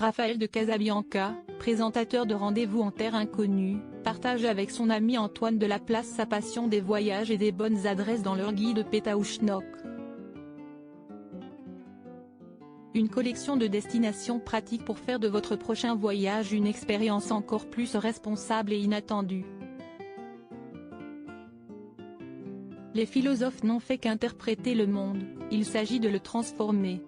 Raphaël de Casabianca, présentateur de Rendez-vous en terre inconnue, partage avec son ami Antoine de la Place sa passion des voyages et des bonnes adresses dans leur guide Pétaouchnok. Une collection de destinations pratiques pour faire de votre prochain voyage une expérience encore plus responsable et inattendue. Les philosophes n'ont fait qu'interpréter le monde, il s'agit de le transformer.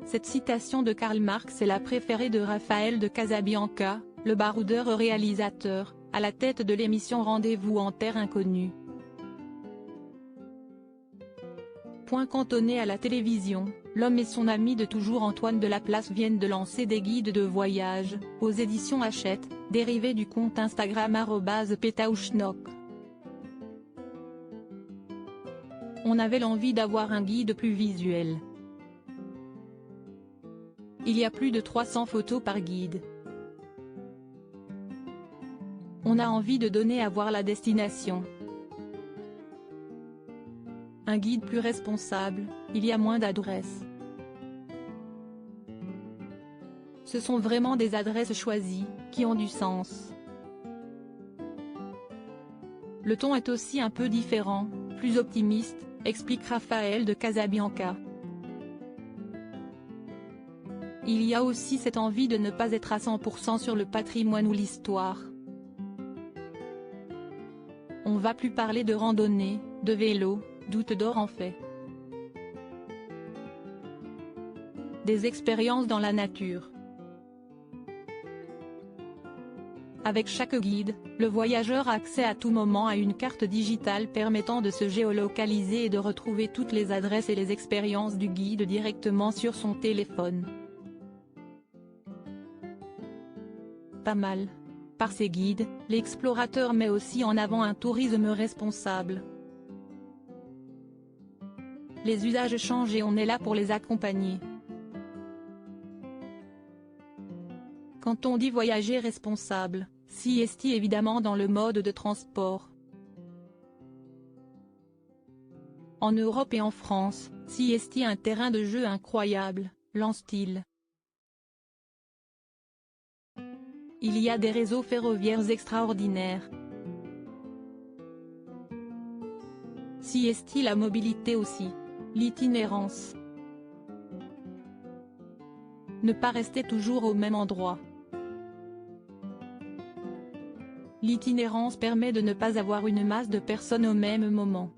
Cette citation de Karl Marx est la préférée de Raphaël de Casabianca, le baroudeur réalisateur, à la tête de l'émission Rendez-vous en terre inconnue. Point cantonné à la télévision, l'homme et son ami de toujours Antoine de la Place viennent de lancer des guides de voyage, aux éditions Hachette, dérivés du compte Instagram @Pétaouchnok. On avait l'envie d'avoir un guide plus visuel. Il y a plus de 300 photos par guide. On a envie de donner à voir la destination. Un guide plus responsable, il y a moins d'adresses. Ce sont vraiment des adresses choisies, qui ont du sens. Le ton est aussi un peu différent, plus optimiste, explique Raphaël de Casabianca. Il y a aussi cette envie de ne pas être à 100% sur le patrimoine ou l'histoire. On va plus parler de randonnée, de vélo, d'out d'or en fait. Des expériences dans la nature. Avec chaque guide, le voyageur a accès à tout moment à une carte digitale permettant de se géolocaliser et de retrouver toutes les adresses et les expériences du guide directement sur son téléphone. Pas mal. Par ses guides, l'explorateur met aussi en avant un tourisme responsable. Les usages changent et on est là pour les accompagner. Quand on dit voyager responsable, CST évidemment dans le mode de transport. En Europe et en France, CST a un terrain de jeu incroyable, lance-t-il. Il y a des réseaux ferroviaires extraordinaires. CST la mobilité aussi. L'itinérance. Ne pas rester toujours au même endroit. L'itinérance permet de ne pas avoir une masse de personnes au même moment.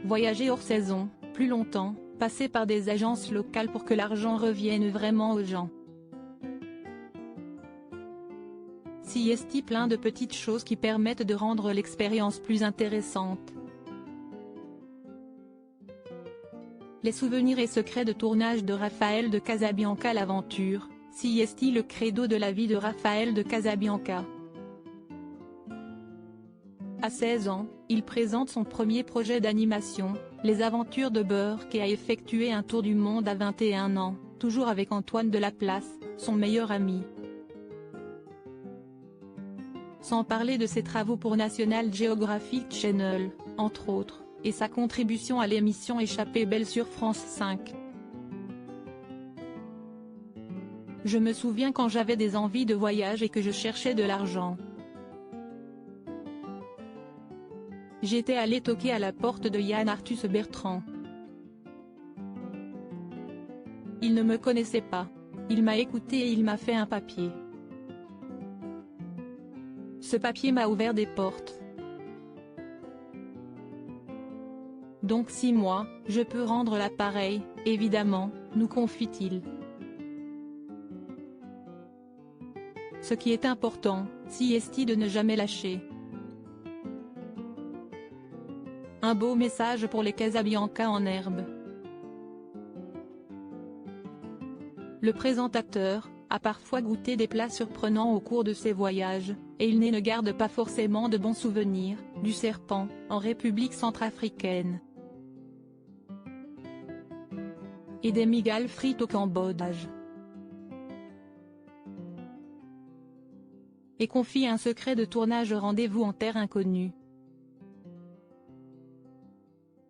Voyager hors saison, plus longtemps, passer par des agences locales pour que l'argent revienne vraiment aux gens. CST plein de petites choses qui permettent de rendre l'expérience plus intéressante. Les souvenirs et secrets de tournage de Raphaël de Casabianca l'aventure, CST le credo de la vie de Raphaël de Casabianca. À 16 ans, il présente son premier projet d'animation, Les Aventures de Burke et a effectué un tour du monde à 21 ans, toujours avec Antoine de la Place, son meilleur ami. Sans parler de ses travaux pour National Geographic Channel, entre autres, et sa contribution à l'émission Échappée belle sur France 5. Je me souviens quand j'avais des envies de voyage et que je cherchais de l'argent. J'étais allé toquer à la porte de Yann Arthus Bertrand. Il ne me connaissait pas. Il m'a écouté et il m'a fait un papier. Ce papier m'a ouvert des portes. Donc 6 mois, je peux rendre l'appareil, évidemment, nous confie-t-il. Ce qui est important, CST de ne jamais lâcher. Un beau message pour les Casabianca en herbe. Le présentateur a parfois goûté des plats surprenants au cours de ses voyages, et il ne garde pas forcément de bons souvenirs, du serpent, en République centrafricaine. Et des migales frites au Cambodge. Et confie un secret de tournage Rendez-vous en terre inconnue.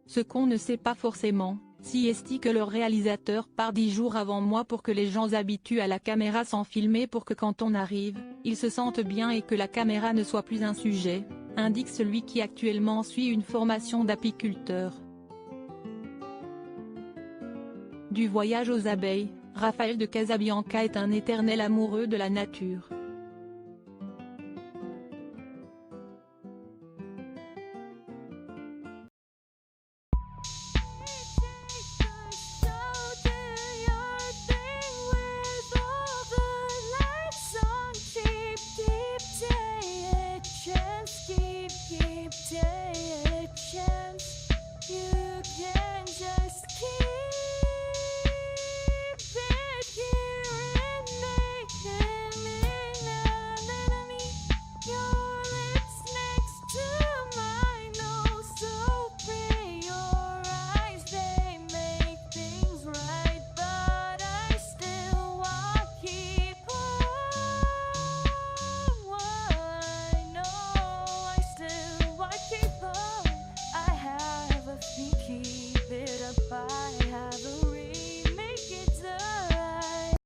Ce qu'on ne sait pas forcément, Si esti que le réalisateur part 10 jours avant moi pour que les gens s'habituent à la caméra sans filmer pour que quand on arrive, ils se sentent bien et que la caméra ne soit plus un sujet, indique celui qui actuellement suit une formation d'apiculteur. Du voyage aux abeilles, Raphaël de Casabianca est un éternel amoureux de la nature.